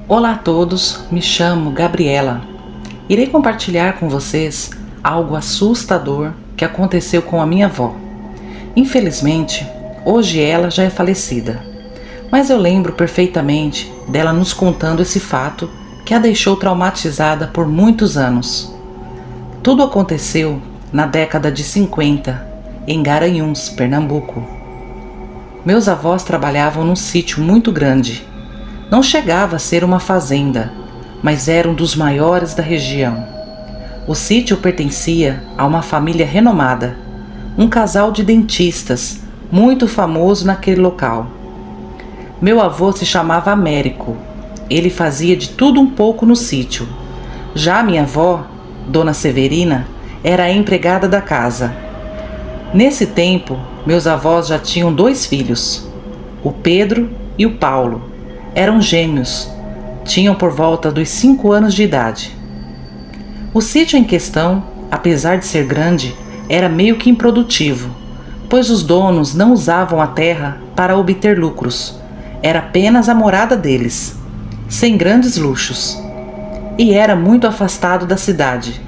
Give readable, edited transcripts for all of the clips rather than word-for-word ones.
Olá a todos, me chamo Gabriela. Irei compartilhar com vocês algo assustador que aconteceu com a minha avó. Infelizmente, hoje ela já é falecida, mas eu lembro perfeitamente dela nos contando esse fato que a deixou traumatizada por muitos anos. Tudo aconteceu na década de 50, em Garanhuns, Pernambuco. Meus avós trabalhavam num sítio muito grande. Não chegava a ser uma fazenda, mas era um dos maiores da região. O sítio pertencia a uma família renomada, um casal de dentistas, muito famoso naquele local. Meu avô se chamava Américo. Ele fazia de tudo um pouco no sítio. Já minha avó, Dona Severina, era a empregada da casa. Nesse tempo, meus avós já tinham 2 filhos, o Pedro e o Paulo. Eram gêmeos, tinham por volta dos 5 anos de idade. O sítio em questão, apesar de ser grande, era meio que improdutivo, pois os donos não usavam a terra para obter lucros. Era apenas a morada deles, sem grandes luxos. E era muito afastado da cidade.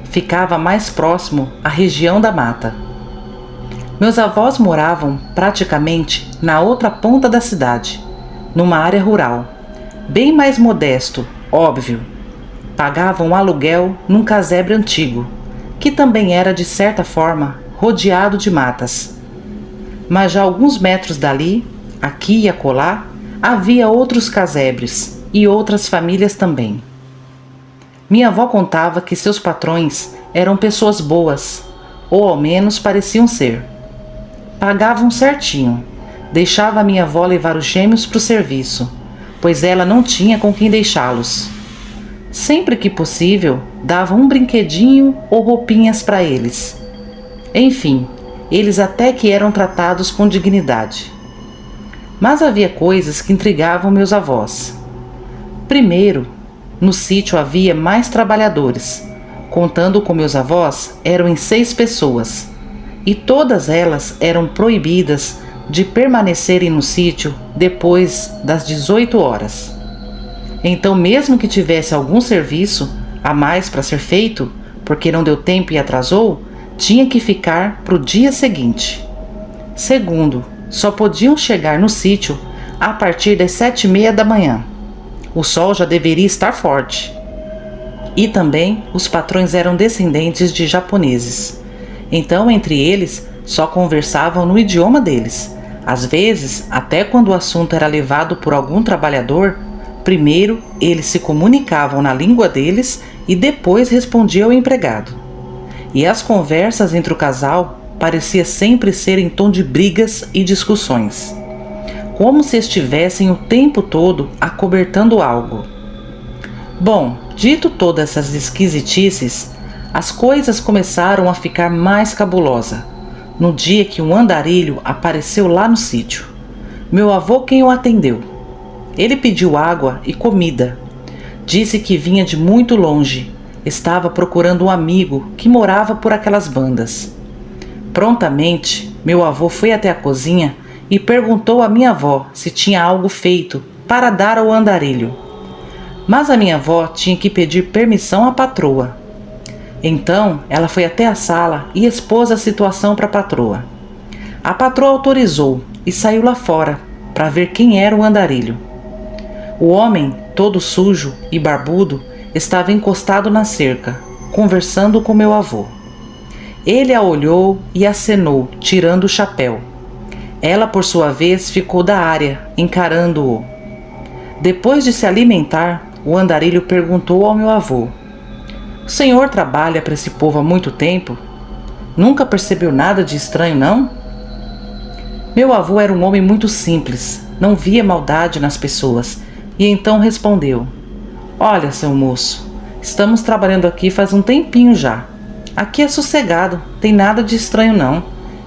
Ficava mais próximo à região da mata. Meus avós moravam praticamente na outra ponta da cidade, numa área rural, bem mais modesto, óbvio. Pagavam aluguel num casebre antigo, que também era de certa forma rodeado de matas. Mas já alguns metros dali, aqui e acolá, havia outros casebres e outras famílias também. Minha avó contava que seus patrões eram pessoas boas, ou ao menos pareciam ser. Pagavam certinho. Deixava minha avó levar os gêmeos para o serviço, pois ela não tinha com quem deixá-los. Sempre que possível, dava um brinquedinho ou roupinhas para eles. Enfim, eles até que eram tratados com dignidade. Mas havia coisas que intrigavam meus avós. Primeiro, no sítio havia mais trabalhadores. Contando com meus avós, eram em 6 pessoas, e todas elas eram proibidas de permanecerem no sítio depois das 18 horas. Então, mesmo que tivesse algum serviço a mais para ser feito, porque não deu tempo e atrasou, tinha que ficar para o dia seguinte. Segundo, só podiam chegar no sítio a partir das 7h30 da manhã. O sol já deveria estar forte. E também os patrões eram descendentes de japoneses. Então, entre eles, só conversavam no idioma deles. Às vezes, até quando o assunto era levado por algum trabalhador, primeiro eles se comunicavam na língua deles e depois respondiam ao empregado. E as conversas entre o casal pareciam sempre ser em tom de brigas e discussões, como se estivessem o tempo todo acobertando algo. Bom, dito todas essas esquisitices, as coisas começaram a ficar mais cabulosas. No dia que um andarilho apareceu lá no sítio, meu avô quem o atendeu. Ele pediu água e comida. Disse que vinha de muito longe, estava procurando um amigo que morava por aquelas bandas. Prontamente, meu avô foi até a cozinha e perguntou à minha avó se tinha algo feito para dar ao andarilho. Mas a minha avó tinha que pedir permissão à patroa. Então, ela foi até a sala e expôs a situação para a patroa. A patroa autorizou e saiu lá fora para ver quem era o andarilho. O homem, todo sujo e barbudo, estava encostado na cerca, conversando com meu avô. Ele a olhou e acenou, tirando o chapéu. Ela, por sua vez, ficou da área, encarando-o. Depois de se alimentar, o andarilho perguntou ao meu avô: "O senhor trabalha para esse povo há muito tempo? Nunca percebeu nada de estranho, não?" Meu avô era um homem muito simples, não via maldade nas pessoas, e então respondeu: "Olha, seu moço, estamos trabalhando aqui faz um tempinho já. Aqui é sossegado, tem nada de estranho não.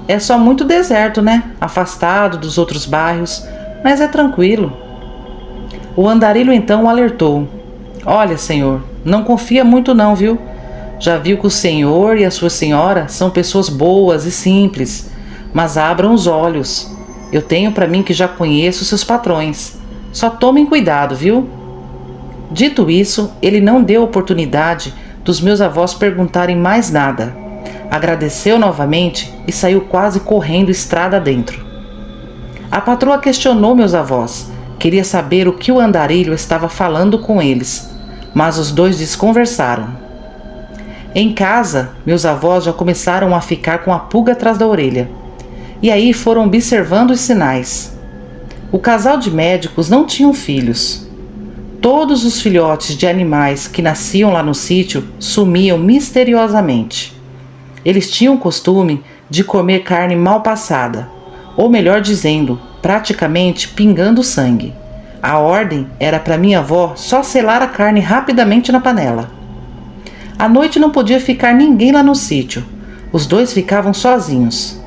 É só muito deserto, né? Afastado dos outros bairros, mas é tranquilo." O andarilho então o alertou: "Olha, senhor, não confia muito não, viu? Já viu que o senhor e a sua senhora são pessoas boas e simples, mas abram os olhos. Eu tenho para mim que já conheço seus patrões. Só tomem cuidado, viu?" Dito isso, ele não deu oportunidade dos meus avós perguntarem mais nada. Agradeceu novamente e saiu quase correndo estrada dentro. A patroa questionou meus avós, queria saber o que o andarilho estava falando com eles, mas os dois desconversaram. Em casa, meus avós já começaram a ficar com a pulga atrás da orelha, e aí foram observando os sinais. O casal de médicos não tinham filhos. Todos os filhotes de animais que nasciam lá no sítio sumiam misteriosamente. Eles tinham o costume de comer carne mal passada, ou melhor dizendo, praticamente pingando sangue. A ordem era para minha avó só selar a carne rapidamente na panela. À noite não podia ficar ninguém lá no sítio. Os dois ficavam sozinhos.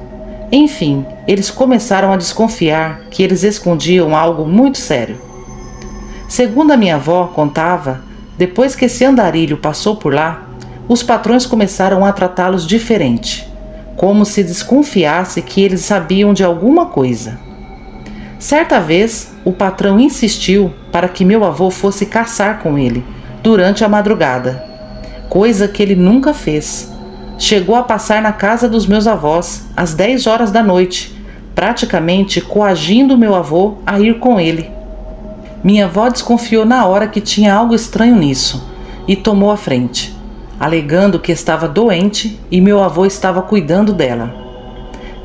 Enfim, eles começaram a desconfiar que eles escondiam algo muito sério. Segundo a minha avó contava, depois que esse andarilho passou por lá, os patrões começaram a tratá-los diferente, como se desconfiasse que eles sabiam de alguma coisa. Certa vez, o patrão insistiu para que meu avô fosse caçar com ele durante a madrugada, coisa que ele nunca fez. Chegou a passar na casa dos meus avós às 10 horas da noite, praticamente coagindo meu avô a ir com ele. Minha avó desconfiou na hora que tinha algo estranho nisso e tomou a frente, alegando que estava doente e meu avô estava cuidando dela.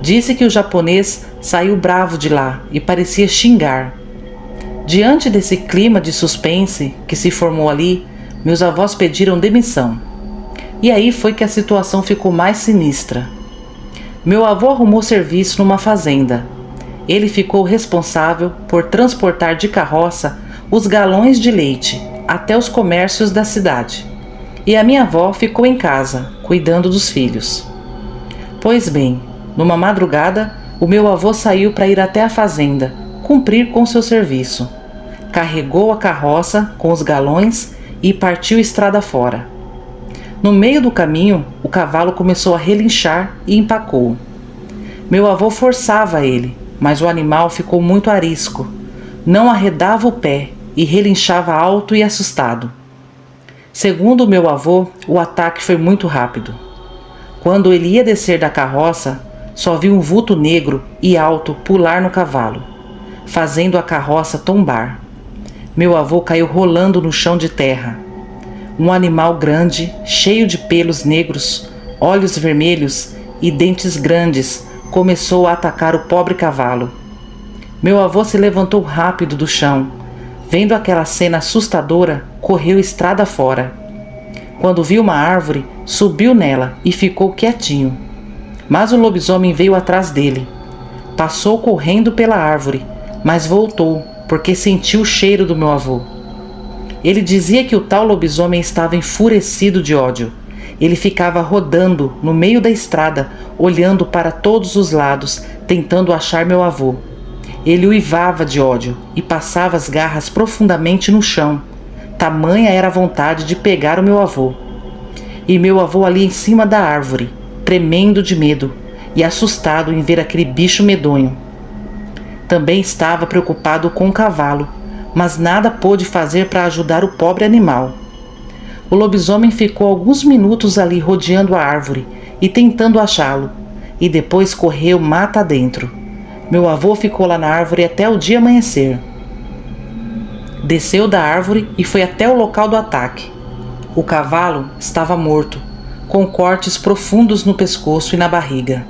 Disse que o japonês saiu bravo de lá e parecia xingar. Diante desse clima de suspense que se formou ali, meus avós pediram demissão. E aí foi que a situação ficou mais sinistra. Meu avô arrumou serviço numa fazenda. Ele ficou responsável por transportar de carroça os galões de leite até os comércios da cidade. E a minha avó ficou em casa, cuidando dos filhos. Pois bem, numa madrugada, o meu avô saiu para ir até a fazenda, cumprir com seu serviço. Carregou a carroça com os galões e partiu estrada fora. No meio do caminho, o cavalo começou a relinchar e empacou. Meu avô forçava ele, mas o animal ficou muito arisco. Não arredava o pé e relinchava alto e assustado. Segundo meu avô, o ataque foi muito rápido. Quando ele ia descer da carroça, só viu um vulto negro e alto pular no cavalo, fazendo a carroça tombar. Meu avô caiu rolando no chão de terra. Um animal grande, cheio de pelos negros, olhos vermelhos e dentes grandes, começou a atacar o pobre cavalo. Meu avô se levantou rápido do chão. Vendo aquela cena assustadora, correu estrada fora. Quando viu uma árvore, subiu nela e ficou quietinho. Mas o lobisomem veio atrás dele. Passou correndo pela árvore, mas voltou porque sentiu o cheiro do meu avô. Ele dizia que o tal lobisomem estava enfurecido de ódio. Ele ficava rodando no meio da estrada, olhando para todos os lados, tentando achar meu avô. Ele uivava de ódio e passava as garras profundamente no chão. Tamanha era a vontade de pegar o meu avô. E meu avô ali em cima da árvore, tremendo de medo e assustado em ver aquele bicho medonho. Também estava preocupado com o cavalo, mas nada pôde fazer para ajudar o pobre animal. O lobisomem ficou alguns minutos ali rodeando a árvore e tentando achá-lo, e depois correu mata adentro. Meu avô ficou lá na árvore até o dia amanhecer. Desceu da árvore e foi até o local do ataque. O cavalo estava morto, com cortes profundos no pescoço e na barriga.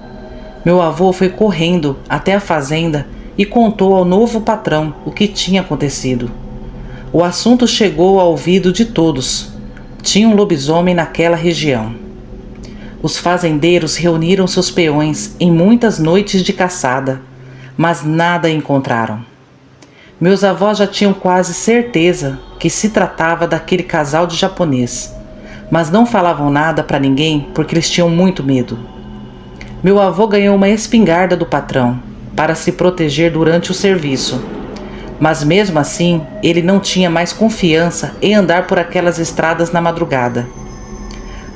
Meu avô foi correndo até a fazenda e contou ao novo patrão o que tinha acontecido. O assunto chegou ao ouvido de todos. Tinha um lobisomem naquela região. Os fazendeiros reuniram seus peões em muitas noites de caçada, mas nada encontraram. Meus avós já tinham quase certeza que se tratava daquele casal de japonês, mas não falavam nada para ninguém porque eles tinham muito medo. Meu avô ganhou uma espingarda do patrão para se proteger durante o serviço, mas mesmo assim ele não tinha mais confiança em andar por aquelas estradas na madrugada.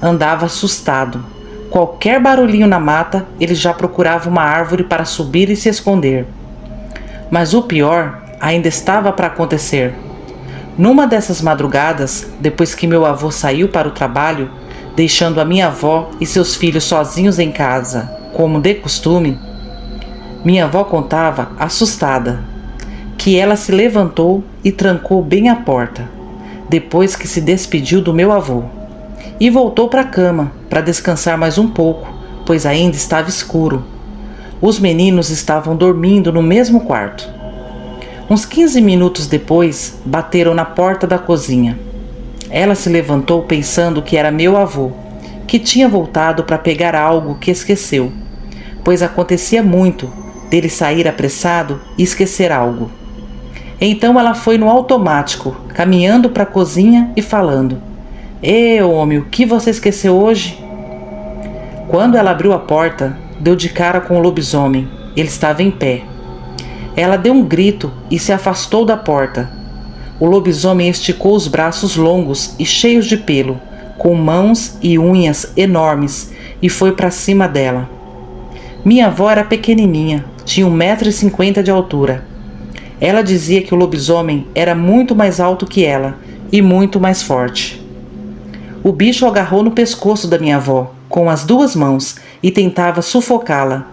Andava assustado. Qualquer barulhinho na mata, ele já procurava uma árvore para subir e se esconder. Mas o pior ainda estava para acontecer. Numa dessas madrugadas, depois que meu avô saiu para o trabalho, deixando a minha avó e seus filhos sozinhos em casa, como de costume, minha avó contava, assustada, que ela se levantou e trancou bem a porta, depois que se despediu do meu avô, e voltou para a cama para descansar mais um pouco, pois ainda estava escuro. Os meninos estavam dormindo no mesmo quarto. Uns 15 minutos depois, bateram na porta da cozinha. Ela se levantou pensando que era meu avô, que tinha voltado para pegar algo que esqueceu, pois acontecia muito dele sair apressado e esquecer algo. Então ela foi no automático, caminhando para a cozinha e falando: "Ê, homem, o que você esqueceu hoje?" Quando ela abriu a porta, deu de cara com o lobisomem. Ele estava em pé. Ela deu um grito e se afastou da porta. O lobisomem esticou os braços longos e cheios de pelo, com mãos e unhas enormes, e foi para cima dela. Minha avó era pequenininha, tinha 1,50 m de altura. Ela dizia que o lobisomem era muito mais alto que ela e muito mais forte. O bicho agarrou no pescoço da minha avó com as 2 mãos e tentava sufocá-la.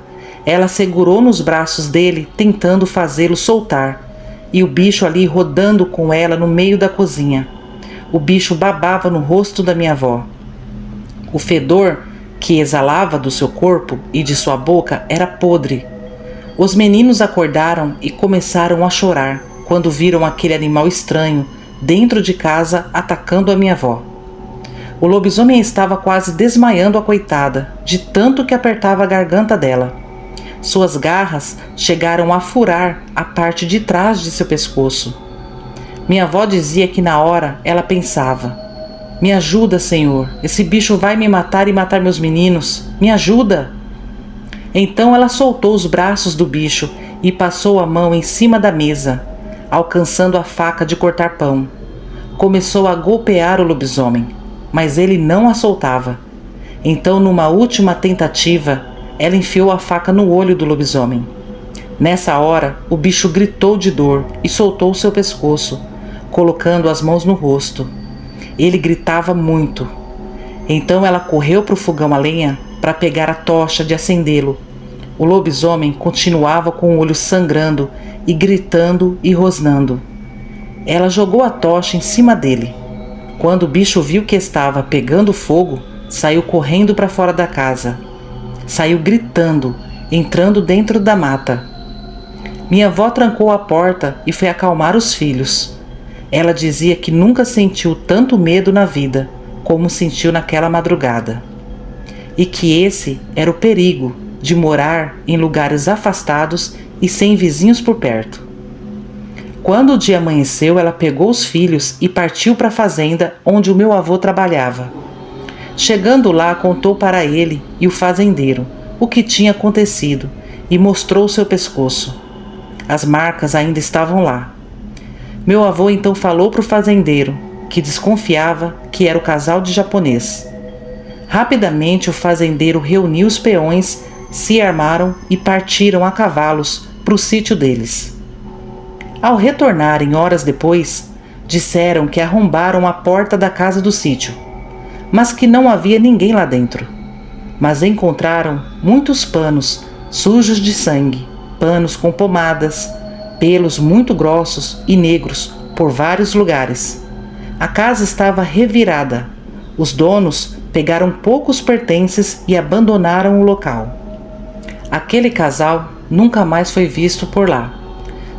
Ela segurou nos braços dele, tentando fazê-lo soltar, e o bicho ali rodando com ela no meio da cozinha. O bicho babava no rosto da minha avó. O fedor que exalava do seu corpo e de sua boca era podre. Os meninos acordaram e começaram a chorar quando viram aquele animal estranho dentro de casa atacando a minha avó. O lobisomem estava quase desmaiando a coitada, de tanto que apertava a garganta dela. Suas garras chegaram a furar a parte de trás de seu pescoço. Minha avó dizia que na hora ela pensava: "Me ajuda, Senhor, esse bicho vai me matar e matar meus meninos, me ajuda!" Então ela soltou os braços do bicho e passou a mão em cima da mesa, alcançando a faca de cortar pão. Começou a golpear o lobisomem, mas ele não a soltava. Então, numa última tentativa, ela enfiou a faca no olho do lobisomem. Nessa hora, o bicho gritou de dor e soltou seu pescoço, colocando as mãos no rosto. Ele gritava muito. Então ela correu para o fogão a lenha para pegar a tocha de acendê-lo. O lobisomem continuava com o olho sangrando e gritando e rosnando. Ela jogou a tocha em cima dele. Quando o bicho viu que estava pegando fogo, saiu correndo para fora da casa. Saiu gritando, entrando dentro da mata. Minha avó trancou a porta e foi acalmar os filhos. Ela dizia que nunca sentiu tanto medo na vida como sentiu naquela madrugada. E que esse era o perigo de morar em lugares afastados e sem vizinhos por perto. Quando o dia amanheceu, ela pegou os filhos e partiu para a fazenda onde o meu avô trabalhava. Chegando lá, contou para ele e o fazendeiro o que tinha acontecido e mostrou seu pescoço. As marcas ainda estavam lá. Meu avô então falou para o fazendeiro, que desconfiava que era o casal de japonês. Rapidamente o fazendeiro reuniu os peões, se armaram e partiram a cavalos para o sítio deles. Ao retornarem horas depois, disseram que arrombaram a porta da casa do sítio, mas que não havia ninguém lá dentro. Mas encontraram muitos panos sujos de sangue, panos com pomadas, pelos muito grossos e negros por vários lugares. A casa estava revirada. Os donos pegaram poucos pertences e abandonaram o local. Aquele casal nunca mais foi visto por lá.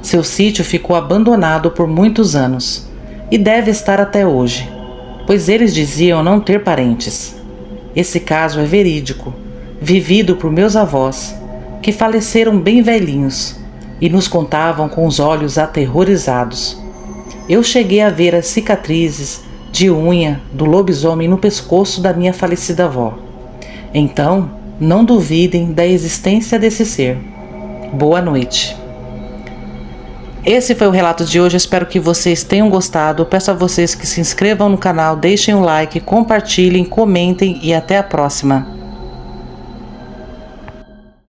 Seu sítio ficou abandonado por muitos anos e deve estar até hoje, pois eles diziam não ter parentes. Esse caso é verídico, vivido por meus avós, que faleceram bem velhinhos e nos contavam com os olhos aterrorizados. Eu cheguei a ver as cicatrizes de unha do lobisomem no pescoço da minha falecida avó. Então, não duvidem da existência desse ser. Boa noite. Esse foi o relato de hoje, eu espero que vocês tenham gostado. Eu peço a vocês que se inscrevam no canal, deixem um like, compartilhem, comentem e até a próxima.